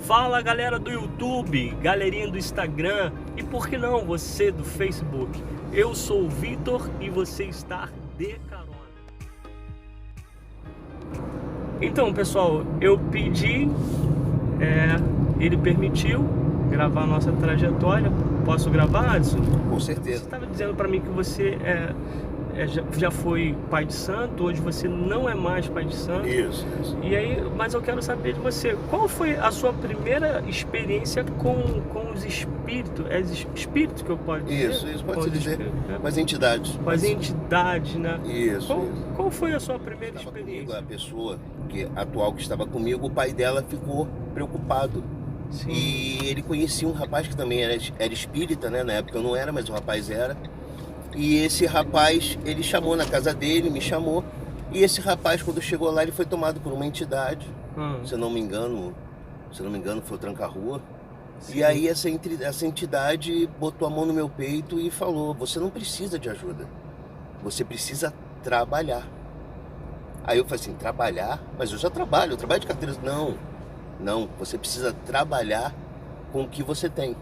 Fala galera do YouTube, galerinha do Instagram e por que não você do Facebook. Eu sou o Vitor e você está de carona. Então pessoal, eu pedi, ele permitiu gravar a nossa trajetória. Posso gravar, Adson? Com certeza. Você estava dizendo para mim que você já foi pai de santo, hoje você não é mais pai de santo. Isso. E aí, mas eu quero saber de você, qual foi a sua primeira experiência com os espíritos? É espírito que eu posso dizer? Isso pode dizer. Com as entidades. Com as entidades, né? Isso. Qual foi a sua primeira Estava experiência? comigo, a pessoa atual que estava comigo, o pai dela ficou preocupado. Sim. E ele conhecia um rapaz que também era espírita, né? Na época eu não era, mas o rapaz era. E esse rapaz, ele chamou na casa dele, me chamou. E esse rapaz, quando chegou lá, ele foi tomado por uma entidade. Se eu não me engano, foi o Tranca-Rua. Sim. E aí essa entidade botou a mão no meu peito e falou: você não precisa de ajuda, você precisa trabalhar. Aí eu falei assim: trabalhar? Mas eu já trabalho, eu trabalho de carteira. Não, você precisa trabalhar com o que você tem.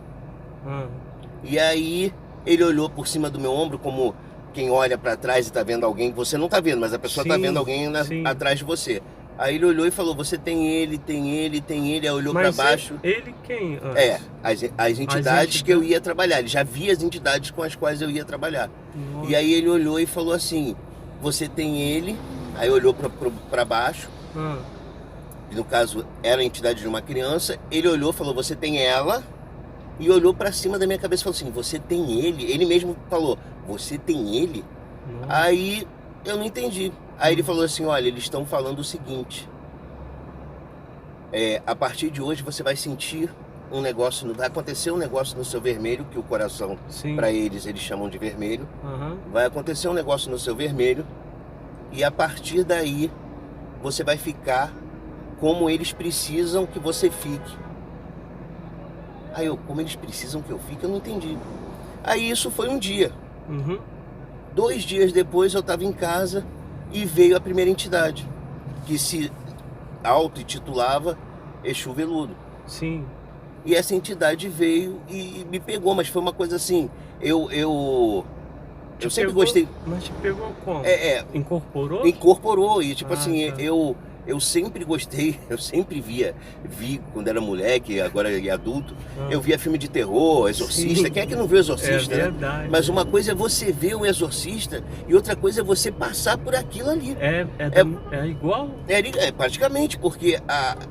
E aí ele olhou por cima do meu ombro, como quem olha para trás e tá vendo alguém que você não tá vendo, mas a pessoa tá vendo alguém atrás de você. Aí ele olhou e falou: você tem ele. Aí olhou para baixo. Ele quem? As entidades que eu ia trabalhar. Ele já via as entidades com as quais eu ia trabalhar. Nossa. E aí ele olhou e falou assim: você tem ele. Aí olhou para baixo. E no caso era a entidade de uma criança. Ele olhou e falou: você tem ela. E olhou pra cima da minha cabeça e falou assim: você tem ele? Ele mesmo falou: você tem ele? Aí eu não entendi. Aí ele falou assim: olha, eles estão falando o seguinte: a partir de hoje você vai sentir um negócio, vai acontecer um negócio no seu vermelho, que o coração, pra eles chamam de vermelho. Vai acontecer um negócio no seu vermelho, e a partir daí você vai ficar como eles precisam que você fique. Aí como eles precisam que eu fique, eu não entendi. Aí isso foi um dia. 2 dias depois eu estava em casa e veio a primeira entidade, que se auto-intitulava Exu Veludo. Sim. E essa entidade veio e me pegou, mas foi uma coisa assim, eu sempre gostei. Mas te pegou como? Incorporou? Incorporou, e tipo assim, tá. eu sempre gostei, eu sempre vi quando era moleque, agora é adulto, eu via filme de terror, Exorcista. Sim. Quem é que não viu Exorcista? É verdade. Né? Mas uma coisa é você ver o Exorcista e outra coisa é você passar por aquilo ali. É igual? Praticamente, porque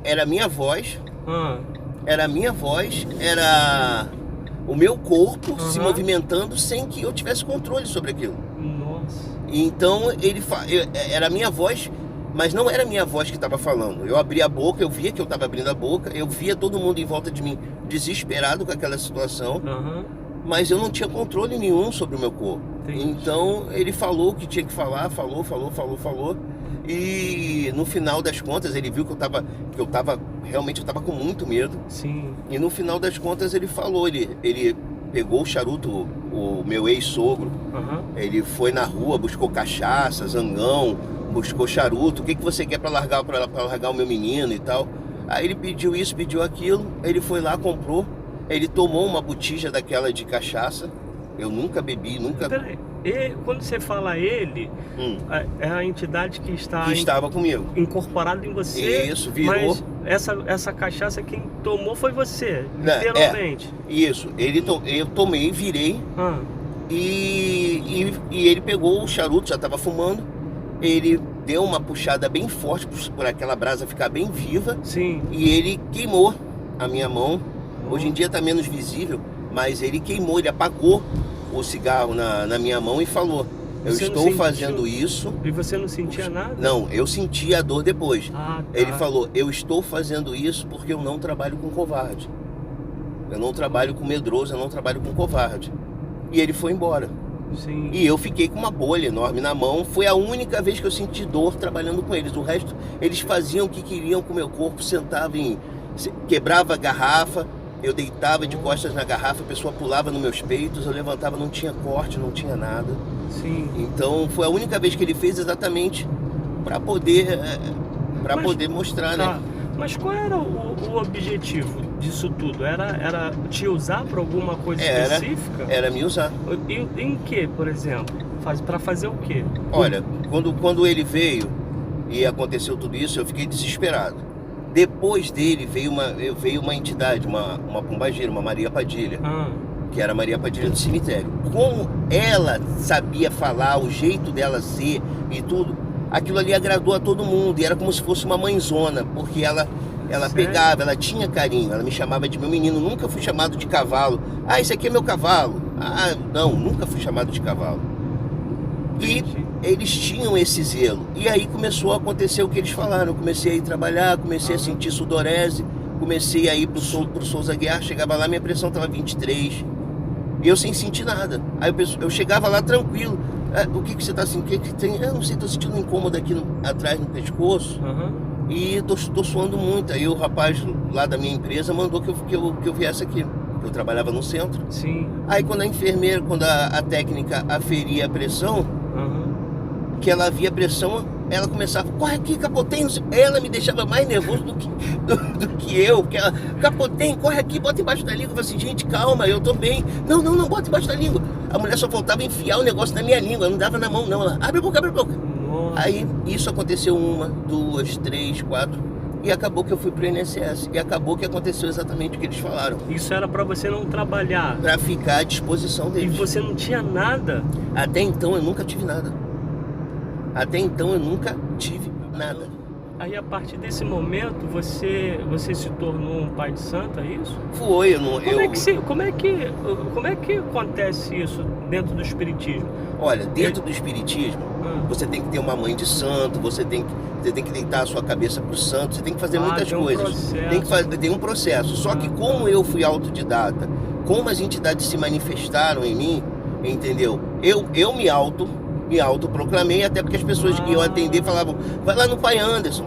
era a minha voz, era o meu corpo se movimentando sem que eu tivesse controle sobre aquilo. Nossa. Então era a minha voz, mas não era a minha voz que estava falando. Eu abri a boca, eu via que eu estava abrindo a boca, eu via todo mundo em volta de mim desesperado com aquela situação, mas eu não tinha controle nenhum sobre o meu corpo. Entendi. Então ele falou o que tinha que falar, falou, e no final das contas ele viu que eu estava com muito medo. Sim. E no final das contas ele falou, ele pegou o charuto, o meu ex-sogro, ele foi na rua, buscou cachaça, zangão, buscou charuto, o que você quer para largar o meu menino e tal. Aí ele pediu isso, pediu aquilo, ele foi lá, comprou, ele tomou uma botija daquela de cachaça. Eu nunca bebi, nunca... Peraí, quando você fala ele, é a entidade que estava comigo, incorporada em você. Isso, virou. Mas essa cachaça quem tomou foi você, literalmente. Isso, eu tomei, virei, e ele pegou o charuto, já estava fumando. Ele deu uma puxada bem forte por aquela brasa ficar bem viva. Sim. E ele queimou a minha mão. Hoje em dia está menos visível, mas ele queimou, ele apagou o cigarro na minha mão e falou: eu estou fazendo isso. E você não sentia nada? Não, eu senti a dor depois. Tá. Ele falou: eu estou fazendo isso porque eu não trabalho com covarde. Eu não trabalho com medroso, eu não trabalho com covarde. E ele foi embora. Sim. E eu fiquei com uma bolha enorme na mão. Foi a única vez que eu senti dor trabalhando com eles. O resto, eles faziam o que queriam com o meu corpo. Quebrava a garrafa, eu deitava de costas na garrafa, a pessoa pulava nos meus peitos, eu levantava, não tinha corte, não tinha nada. Sim. Então foi a única vez que ele fez, exatamente para poder mostrar, né? Mas qual era o objetivo disso tudo? Era te usar para alguma coisa específica? Era me usar. Em que, por exemplo? Para fazer o quê? Olha, quando ele veio e aconteceu tudo isso, eu fiquei desesperado. Depois dele veio uma entidade, uma pombagira, uma Maria Padilha, que era a Maria Padilha do cemitério. Como ela sabia falar, o jeito dela ser e tudo, aquilo ali agradou a todo mundo. E era como se fosse uma mãezona, porque ela pegava, ela tinha carinho, ela me chamava de meu menino. Nunca fui chamado de cavalo. Ah, esse aqui é meu cavalo. Ah, não, nunca fui chamado de cavalo. E eles tinham esse zelo. E aí começou a acontecer o que eles falaram. Eu comecei a ir trabalhar, comecei a sentir sudorese, comecei a ir pro Souza Guiar. Chegava lá, minha pressão estava 23. E eu sem sentir nada. Aí eu chegava lá tranquilo. O que você tá sentindo? O que tem? Eu não sei, tô sentindo um incômodo aqui atrás no pescoço. E tô suando muito. Aí o rapaz lá da minha empresa mandou que eu viesse aqui. Eu trabalhava no centro. Sim. Aí quando a enfermeira, quando a técnica aferia a pressão, que ela via a pressão, ela começava, corre aqui, Capotem. Ela me deixava mais nervoso do que eu. Porque ela, Capotem, corre aqui, bota embaixo da língua. Eu falei assim, gente, calma, eu tô bem. Não, bota embaixo da língua. A mulher só faltava enfiar o negócio na minha língua, não dava na mão não. Ela, abre a boca. Nossa. Aí isso aconteceu 1, 2, 3, 4. E acabou que eu fui pro INSS. E acabou que aconteceu exatamente o que eles falaram. Isso era pra você não trabalhar? Pra ficar à disposição deles. E você não tinha nada? Até então eu nunca tive nada. Aí a partir desse momento você se tornou um pai de santo, é isso? Foi, Como é que acontece isso dentro do espiritismo? Olha, dentro do espiritismo, você tem que ter uma mãe de santo, você tem que deitar a sua cabeça pro santo, você tem que fazer muitas coisas. Tem um processo. Só que como eu fui autodidata, como as entidades se manifestaram em mim, entendeu? Eu me autoproclamei, até porque as pessoas que iam atender falavam, vai lá no Pai Anderson,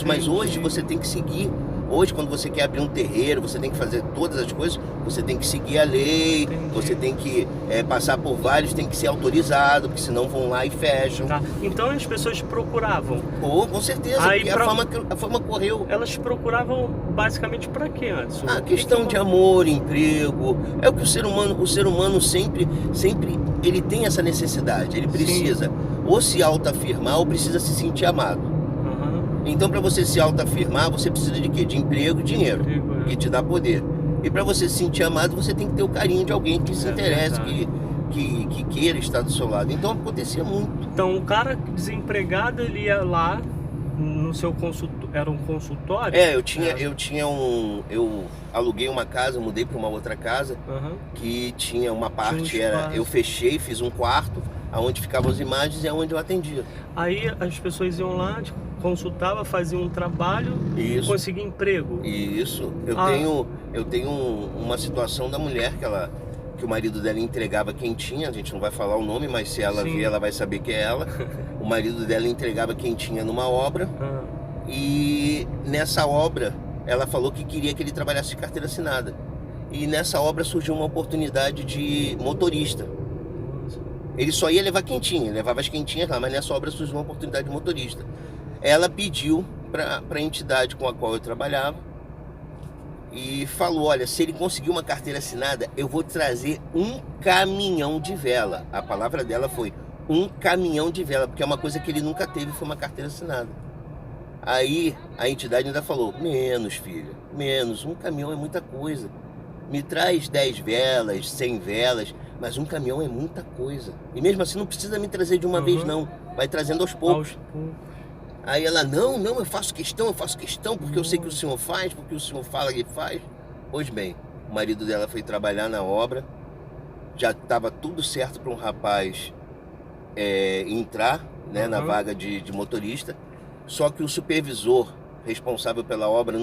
mas hoje você tem que seguir. Hoje, quando você quer abrir um terreiro, você tem que fazer todas as coisas, você tem que seguir a lei, você tem que passar por vários, tem que ser autorizado, porque senão vão lá e fecham. Tá. Então as pessoas procuravam? Com certeza, porque a fama correu. Elas procuravam basicamente para quê, Anderson? A questão de amor, emprego, é o que o ser humano sempre ele tem essa necessidade, ele precisa ou se autoafirmar ou precisa se sentir amado. Então, para você se autoafirmar, você precisa de quê? De emprego e dinheiro, que te dá poder. E para você se sentir amado, você tem que ter o carinho de alguém que se interesse, que queira estar do seu lado. Então, acontecia muito. Então, o cara desempregado, ele ia lá no seu consultório, era um consultório? Eu aluguei uma casa, mudei para uma outra casa, que tinha uma parte, eu fechei, fiz um quarto, onde ficavam as imagens e é onde eu atendia. Aí as pessoas iam lá, consultava, fazia um trabalho e conseguia emprego. Isso. Eu tenho uma situação da mulher que o marido dela entregava quentinha, a gente não vai falar o nome, mas se ela ver, ela vai saber que é ela. O marido dela entregava quentinha numa obra e nessa obra ela falou que queria que ele trabalhasse de carteira assinada. E nessa obra surgiu uma oportunidade de motorista. Ele só ia levar quentinha, levava as quentinhas lá, mas nessa obra surgiu uma oportunidade de motorista. Ela pediu para a entidade com a qual eu trabalhava e falou, olha, se ele conseguir uma carteira assinada, eu vou trazer um caminhão de vela. A palavra dela foi um caminhão de vela, porque é uma coisa que ele nunca teve, foi uma carteira assinada. Aí a entidade ainda falou, menos filha, menos, um caminhão é muita coisa. Me traz 10 velas, 100 velas, mas um caminhão é muita coisa. E mesmo assim não precisa me trazer de uma vez não, vai trazendo aos poucos. Aí ela, não, eu faço questão, porque eu sei que o senhor faz, porque o senhor fala que faz. Pois bem, o marido dela foi trabalhar na obra, já estava tudo certo para um rapaz entrar na vaga de motorista, só que o supervisor responsável pela obra,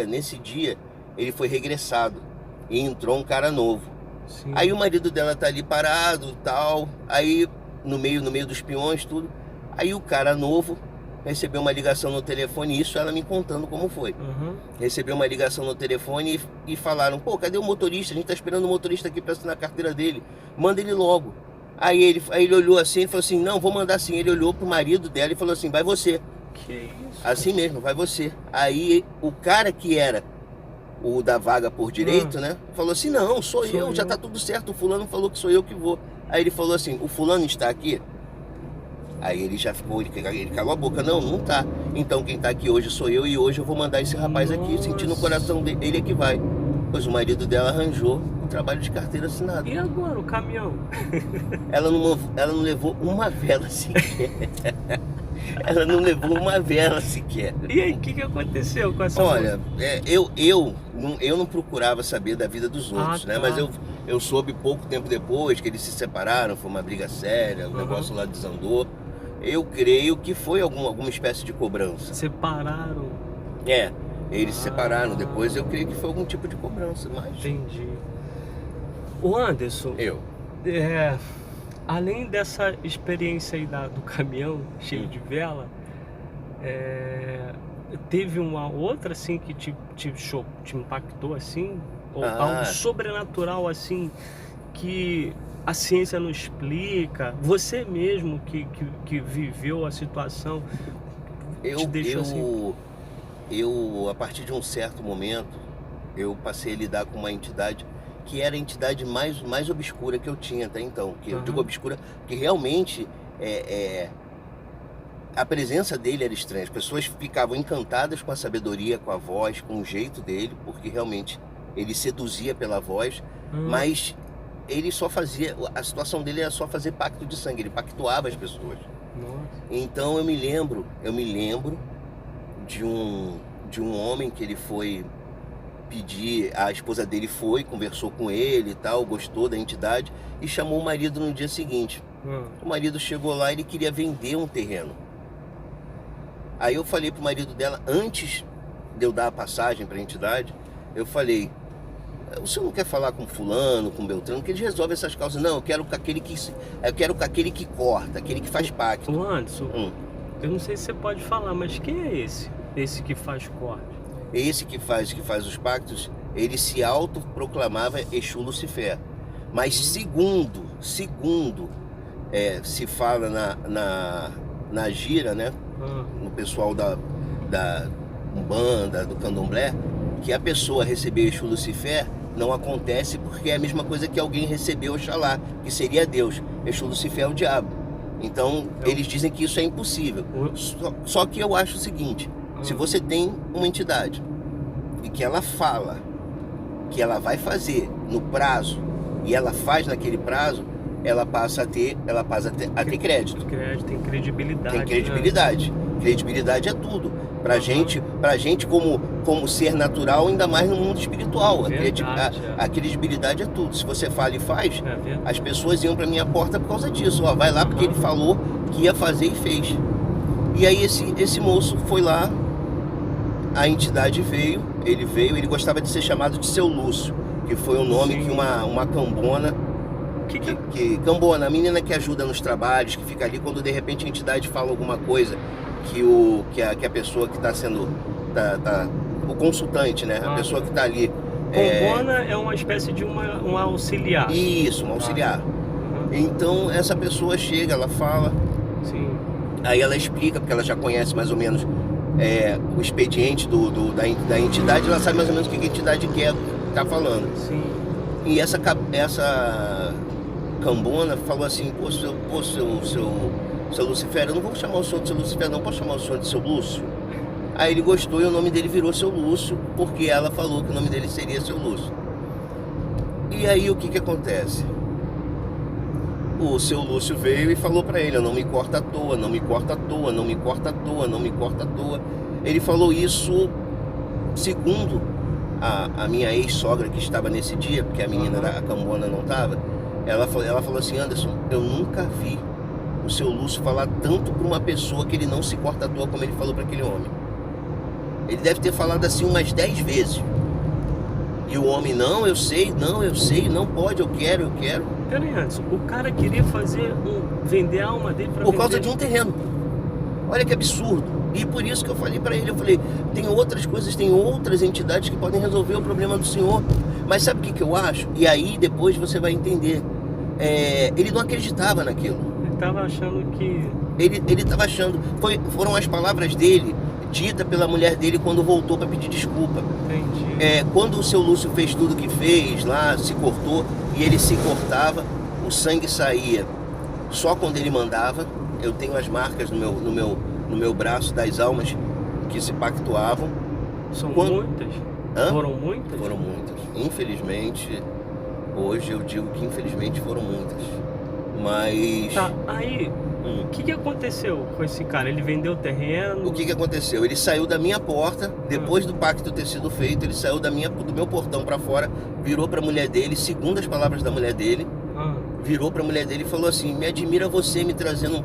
nesse dia, ele foi regressado e entrou um cara novo. Sim. Aí o marido dela tá ali parado, tal, aí no meio dos peões, tudo, aí o cara novo recebeu uma ligação no telefone, isso ela me contando como foi. Recebeu uma ligação no telefone e falaram, pô, cadê o motorista? A gente tá esperando o motorista aqui para assinar a carteira dele, manda ele logo. Aí ele olhou assim e falou assim, não, vou mandar sim. Ele olhou pro marido dela e falou assim, vai você. Que Assim mesmo, vai você. Aí o cara que era o da vaga por direito, né? Falou assim, não, sou eu, já tá tudo certo, o fulano falou que sou eu que vou. Aí ele falou assim, o fulano está aqui? Aí ele já ficou, ele calou a boca, não tá. Então quem tá aqui hoje sou eu e hoje eu vou mandar esse rapaz aqui, sentindo o coração dele, ele é que vai. Pois o marido dela arranjou um trabalho de carteira assinada. E agora o caminhão? Ela não levou uma vela sequer. Ela não levou uma vela sequer. E aí, o que aconteceu com essa Olha, eu não procurava saber da vida dos outros, né? Mas eu soube pouco tempo depois que eles se separaram, foi uma briga séria, o negócio lá desandou. Eu creio que foi alguma espécie de cobrança. Separaram? Eles se separaram. Depois eu creio que foi algum tipo de cobrança, mas... Entendi. O Anderson... além dessa experiência aí do caminhão cheio de vela, teve uma outra assim que te impactou assim? Ou algo sobrenatural assim que a ciência não explica? Você mesmo que viveu a situação te deixou assim? Eu, a partir de um certo momento, eu passei a lidar com uma entidade que era a entidade mais obscura que eu tinha até então. Que eu digo obscura porque realmente a presença dele era estranha. As pessoas ficavam encantadas com a sabedoria, com a voz, com o jeito dele, porque realmente ele seduzia pela voz, mas ele só fazia, a situação dele era só fazer pacto de sangue, ele pactuava as pessoas. Então eu me lembro de um homem que ele foi pedir, a esposa dele conversou com ele e tal, gostou da entidade e chamou o marido no dia seguinte. O marido chegou lá e ele queria vender um terreno. Aí eu falei pro marido dela, antes de eu dar a passagem para a entidade, eu falei, o senhor não quer falar com fulano, com Beltrano, que eles resolvem essas causas? Não, eu quero com aquele que corta, aquele que faz pacto. Ô Anderson, eu não sei se você pode falar, mas quem é esse? Esse que faz corte? Esse que faz os pactos, ele se autoproclamava Exu Lucifer. Mas segundo se fala na gira, né? No pessoal da Umbanda, do Candomblé, que a pessoa receber Exu Lucifer não acontece porque é a mesma coisa que alguém recebeu Oxalá, que seria Deus. Exu Lucifer é o diabo. Então eles dizem que isso é impossível. Só que eu acho o seguinte, se você tem uma entidade e que ela fala que ela vai fazer no prazo e ela faz naquele prazo, ela passa a ter crédito. Tem credibilidade. Tem credibilidade. Né? Credibilidade é tudo. Pra gente como ser natural, ainda mais no mundo espiritual. A credibilidade é tudo. Se você fala e faz, as pessoas iam pra minha porta por causa disso. Vai lá porque ele falou que ia fazer e fez. E aí esse moço foi lá, a entidade veio, ele gostava de ser chamado de Seu Lúcio, que foi o nome que uma cambona, cambona, a menina que ajuda nos trabalhos, que fica ali quando de repente a entidade fala alguma coisa que a pessoa que está sendo o consultante, né? A pessoa que está ali. Cambona é uma espécie de um auxiliar. Isso, um auxiliar. Então essa pessoa chega, ela fala. Sim. Aí ela explica, porque ela já conhece mais ou menos o expediente da entidade, ela sabe mais ou menos o que a entidade quer tá falando. Sim. E essa cambona falou assim, seu Lucifer, eu não vou chamar o senhor de Seu Lucifer, não posso chamar o senhor de Seu Lúcio. Aí ele gostou e o nome dele virou Seu Lúcio, porque ela falou que o nome dele seria Seu Lúcio. E aí o que acontece? O Seu Lúcio veio e falou pra ele, não me corta à toa, não me corta à toa, não me corta à toa, não me corta à toa. Ele falou isso segundo a minha ex-sogra que estava nesse dia, porque a menina a cambona não estava. Ela falou assim, Anderson, eu nunca vi o Seu Lúcio falar tanto pra uma pessoa que ele não se corta à toa como ele falou pra aquele homem. Ele deve ter falado assim umas 10 vezes. E o homem, não, eu sei, não pode, eu quero. Peraí, Anderson, o cara queria vender a alma dele por causa de um terreno. Olha que absurdo. E por isso que eu falei pra ele, tem outras coisas, tem outras entidades que podem resolver o problema do senhor. Mas sabe o que eu acho? E aí depois você vai entender. Ele não acreditava naquilo. Ele estava achando que... Ele estava achando... Foram as palavras dele dita pela mulher dele quando voltou para pedir desculpa. Entendi. Quando o seu Lúcio fez tudo que fez lá, se cortou, e ele se cortava, o sangue saía só quando ele mandava. Eu tenho as marcas no meu braço das almas que se pactuavam. São muitas? Hã? Foram muitas? Foram muitas. Infelizmente, hoje eu digo que infelizmente foram muitas. Mas... Tá, aí, o que aconteceu com esse cara? Ele vendeu o terreno? O que aconteceu? Ele saiu da minha porta, depois do pacto ter sido feito, ele saiu do meu portão para fora, virou para a mulher dele, segundo as palavras da mulher dele, virou para a mulher dele e falou assim: me admira você me trazendo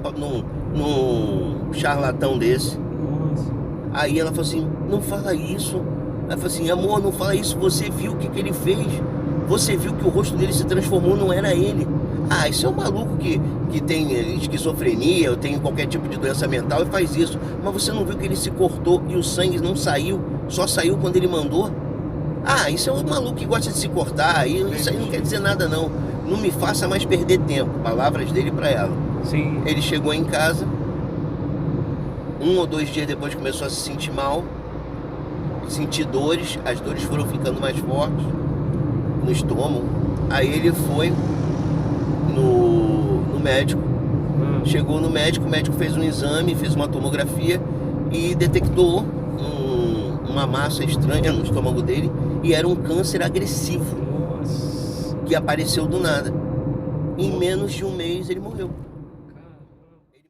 num charlatão desse. Nossa. Aí ela falou assim: não fala isso. Ela falou assim: amor, não fala isso, você viu o que ele fez? Você viu que o rosto dele se transformou, não era ele. Ah, isso é um maluco que tem esquizofrenia ou tem qualquer tipo de doença mental e faz isso. Mas você não viu que ele se cortou e o sangue não saiu, só saiu quando ele mandou? Ah, isso é um maluco que gosta de se cortar, isso aí não quer dizer nada não. Não me faça mais perder tempo. Palavras dele para ela. Sim. Ele chegou em casa, 1 ou 2 dias depois começou a se sentir mal, sentir dores, as dores foram ficando mais fortes no estômago. Aí ele foi no médico, chegou no médico, o médico fez um exame, fez uma tomografia e detectou uma massa estranha no estômago dele e era um câncer agressivo. Nossa. Que apareceu do nada. Em menos de um mês ele morreu.